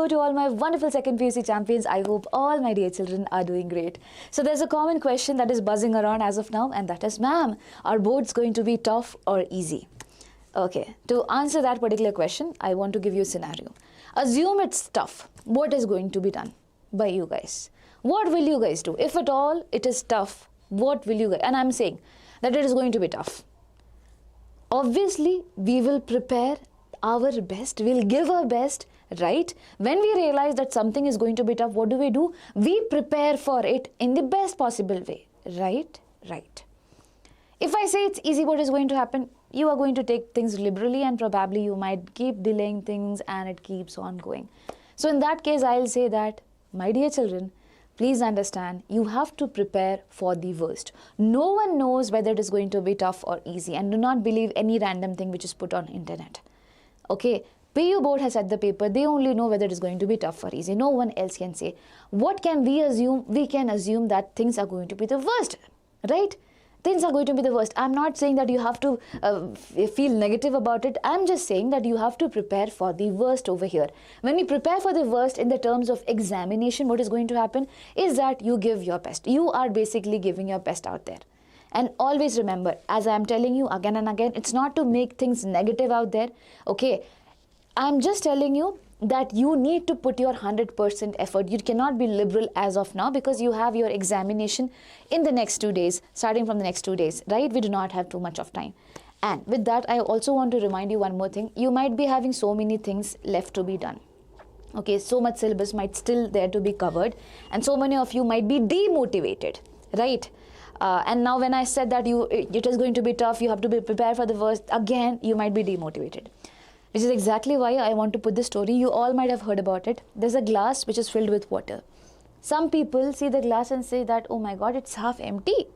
hello to all my wonderful second PUC champions. I hope all my dear children are doing great. So there's a common question that is buzzing around as of now, and that is, ma'am, are boards going to be tough or easy? Okay, to answer that particular question, I want to give you a scenario. Assume it's tough. What is going to be done by you guys? What will you guys do? If at all it is tough, what will you guys? And I'm saying that it is going to be tough. Obviously, we will prepare our best, we'll give our best, right? When we realize that something is going to be tough, what do? We prepare for it in the best possible way, right? Right. If I say it's easy, what is going to happen? You are going to take things liberally and probably you might keep delaying things and it keeps on going. So in that case, I'll say that, my dear children, please understand, you have to prepare for the worst. No one knows whether it is going to be tough or easy, and do not believe any random thing which is put on internet. Okay, PU board has set the paper, they only know whether it is going to be tough or easy. No one else can say. What can we assume? We can assume that things are going to be the worst, right? Things are going to be the worst. I'm not saying that you have to feel negative about it. I'm just saying that you have to prepare for the worst over here. When we prepare for the worst in the terms of examination, what is going to happen is that you give your best. You are basically giving your best out there. And always remember, as I'm telling you again and again, it's not to make things negative out there, okay? I'm just telling you that you need to put your 100% effort. You cannot be liberal as of now because you have your examination in the next 2 days, starting from the next 2 days, right? We do not have too much of time. And with that, I also want to remind you one more thing. You might be having so many things left to be done. Okay, so much syllabus might still there to be covered, and so many of you might be demotivated, right? And now when I said that it is going to be tough, you have to be prepared for the worst, again, you might be demotivated. Which is exactly why I want to put this story. You all might have heard about it. There's a glass which is filled with water. Some people see the glass and say that, oh my God, it's half empty.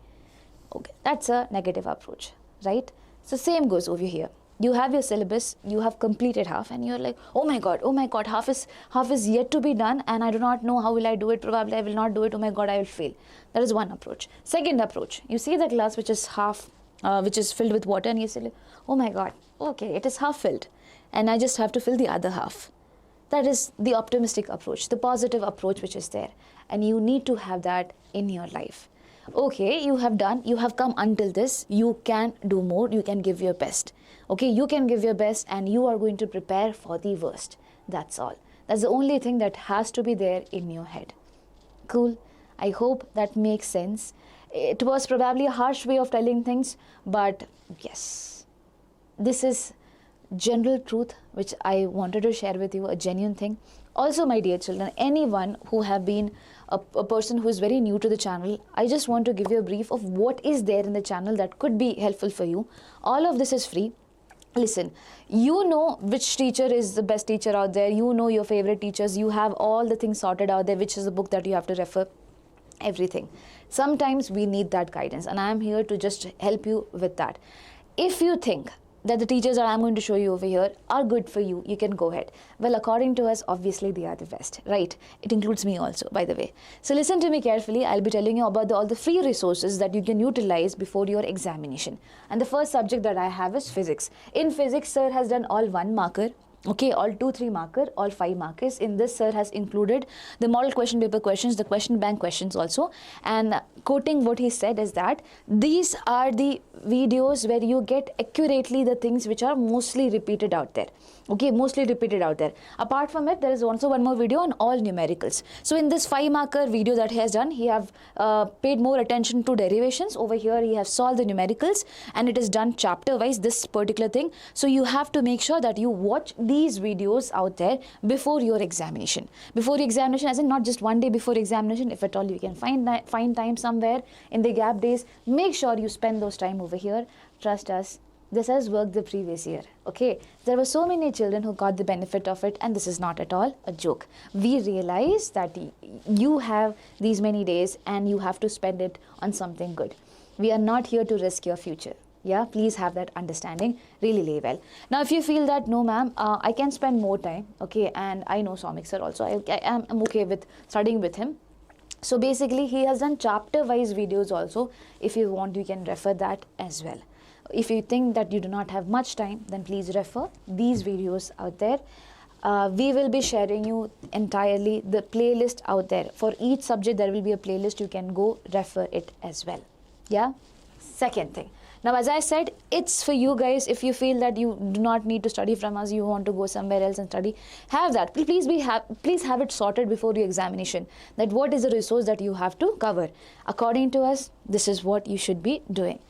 Okay, that's a negative approach, right? So same goes over here. You have your syllabus, you have completed half, and you're like, oh my God, half is yet to be done, and I do not know how will I do it. Probably I will not do it. Oh my God, I will fail. That is one approach. Second approach, you see the glass which is half, which is filled with water, and you say, oh my God, okay, it is half filled, and I just have to fill the other half. That is the optimistic approach, the positive approach which is there, and you need to have that in your life. Okay, you have done, you have come until this, you can do more, you can give your best. Okay, you can give your best and you are going to prepare for the worst. That's all. That's the only thing that has to be there in your head. Cool. I hope that makes sense. It was probably a harsh way of telling things, but yes, this is general truth which I wanted to share with you, a genuine thing. Also, my dear children, anyone who have been a person who is very new to the channel, I just want to give you a brief of what is there in the channel that could be helpful for you. All of this is free. Listen, you know which teacher is the best teacher out there, you know your favorite teachers, you have all the things sorted out there, which is the book that you have to refer, everything. Sometimes we need that guidance, and I am here to just help you with that. If you think that the teachers that I'm going to show you over here are good for you, you can go ahead. Well, according to us, obviously they are the best, right? It includes me also, by the way. So listen to me carefully. I'll be telling you about all the free resources that you can utilize before your examination. And the first subject that I have is physics. In physics, sir has done all 1 marker. Okay, all 2-3 marker, all 5 markers. In this, sir has included the model question paper questions, the question bank questions also. And quoting what he said is that these are the videos where you get accurately the things which are mostly repeated out there. Okay, mostly repeated out there. Apart from it, there is also one more video on all numericals. So in this 5 marker video that he has done, he have paid more attention to derivations. Over here, he has solved the numericals, and it is done chapter wise, this particular thing. So you have to make sure that you watch these videos out there before your examination. Before your examination, as in not just one day before examination, if at all you can find time somewhere in the gap days, make sure you spend those time over here. Trust us, this has worked the previous year. Okay, there were so many children who got the benefit of it, and this is not at all a joke. We realize that you have these many days and you have to spend it on something good. We are not here to risk your future. Yeah, please have that understanding really well. Now, if you feel that, no ma'am, I can spend more time, okay, and I know Somik sir also, I'm okay with studying with him. So basically, he has done chapter-wise videos also. If you want, you can refer that as well. If you think that you do not have much time, then please refer these videos out there. we will be sharing you entirely the playlist out there. For each subject, there will be a playlist. You can go refer it as well. Yeah. Second thing. Now, as I said, it's for you guys. If you feel that you do not need to study from us, you want to go somewhere else and study, have that. Please have it sorted before your examination. That what is the resource that you have to cover. According to us, this is what you should be doing.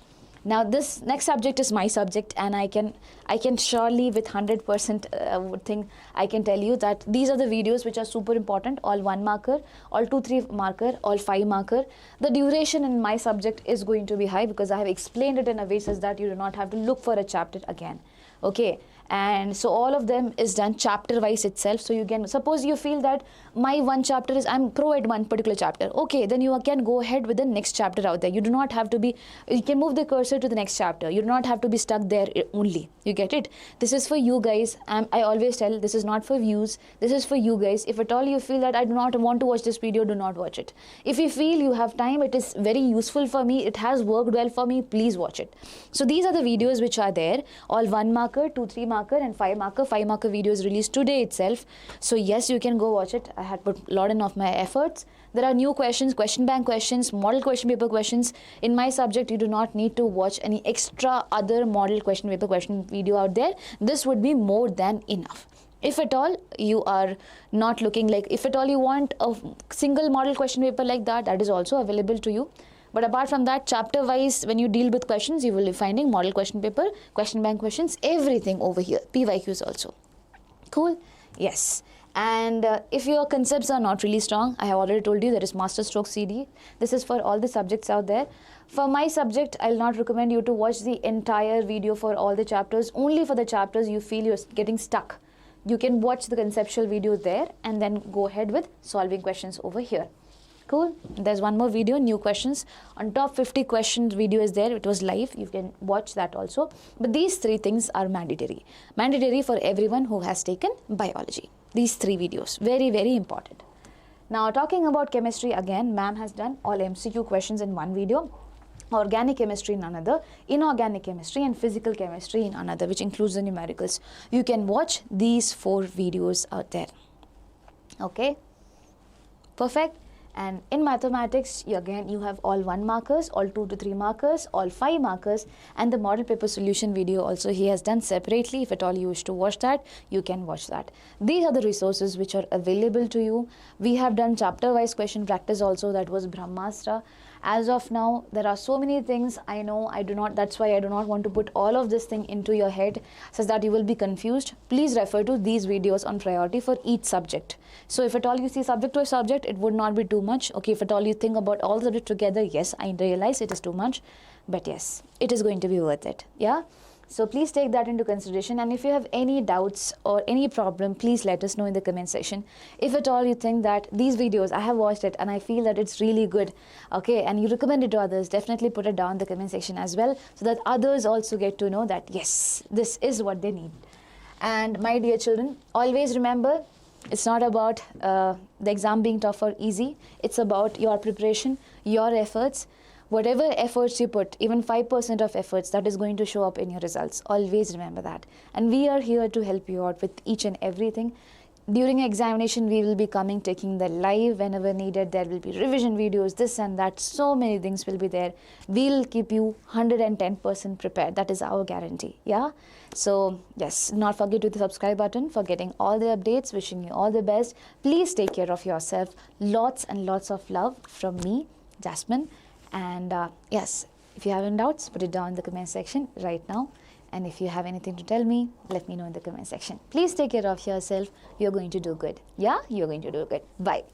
Now, this next subject is my subject, and I can surely with 100% thing I can tell you that these are the videos which are super important. All 1 marker, all 2-3 marker, all 5 marker. The duration in my subject is going to be high because I have explained it in a way such that you do not have to look for a chapter again. Okay, and so all of them is done chapter wise itself. So you can, suppose you feel that my one chapter is, I'm pro at one particular chapter, okay, then you can go ahead with the next chapter out there. You do not have to be, you can move the cursor to the next chapter. You do not have to be stuck there only. You get it? This is for you guys. I always tell, this is not for views, this is for you guys. If at all you feel that I do not want to watch this video, do not watch it. If you feel you have time, it is very useful for me, it has worked well for me, please watch it. So these are the videos which are there, all 1 marker, 2, 3 marker and 5 marker. 5 marker video is released today itself. So yes, you can go watch it. I had put a lot of my efforts. There are new questions, question bank questions, model question paper questions. In my subject, you do not need to watch any extra other model question paper question video out there. This would be more than enough. If at all you are not looking like, if at all you want a single model question paper like that, that is also available to you. But apart from that, chapter wise, when you deal with questions, you will be finding model question paper, question bank questions, everything over here, PYQs also. Cool? Yes. And if your concepts are not really strong, I have already told you there is master stroke CD. This is for all the subjects out there. For my subject, I'll not recommend you to watch the entire video for all the chapters. Only for the chapters you feel you're getting stuck. You can watch the conceptual video there and then go ahead with solving questions over here. Cool. There's one more video, new questions. On top 50 questions video is there. It was live. You can watch that also. But these 3 things are mandatory. Mandatory for everyone who has taken biology. These 3 videos. Very, very important. Now, talking about chemistry again, ma'am has done all MCQ questions in one video. Organic chemistry in another, inorganic chemistry and physical chemistry in another, which includes the numericals. You can watch these 4 videos out there. Okay. Perfect. And in mathematics, again, you have all 1 markers, all 2 to 3 markers, all 5 markers, and the model paper solution video also he has done separately. If at all you wish to watch that, you can watch that. These are the resources which are available to you. We have done chapter-wise question practice also, that was Brahmastra. As of now, there are so many things. I know that's why I do not want to put all of this thing into your head so that you will be confused. Please refer to these videos on priority for each subject. So if at all you see subject to a subject, it would not be too much. Okay, if at all you think about all the subjects together, yes, I realize it is too much, but yes, it is going to be worth it. Yeah. So please take that into consideration, and if you have any doubts or any problem, please let us know in the comment section. If at all you think that these videos, I have watched it and I feel that it's really good, okay, and you recommend it to others, definitely put it down in the comment section as well, so that others also get to know that yes, this is what they need. And my dear children, always remember, it's not about the exam being tough or easy. It's about your preparation, your efforts. Whatever efforts you put, even 5% of efforts, that is going to show up in your results. Always remember that. And we are here to help you out with each and everything. During examination, we will be coming, taking the live whenever needed. There will be revision videos, this and that. So many things will be there. We'll keep you 110% prepared. That is our guarantee. Yeah. So yes, not forget to hit the subscribe button for getting all the updates. Wishing you all the best. Please take care of yourself. Lots and lots of love from me, Jasmine. And yes, if you have any doubts, put it down in the comment section right now. And if you have anything to tell me, let me know in the comment section. Please take care of yourself. You're going to do good. Yeah, you're going to do good. Bye.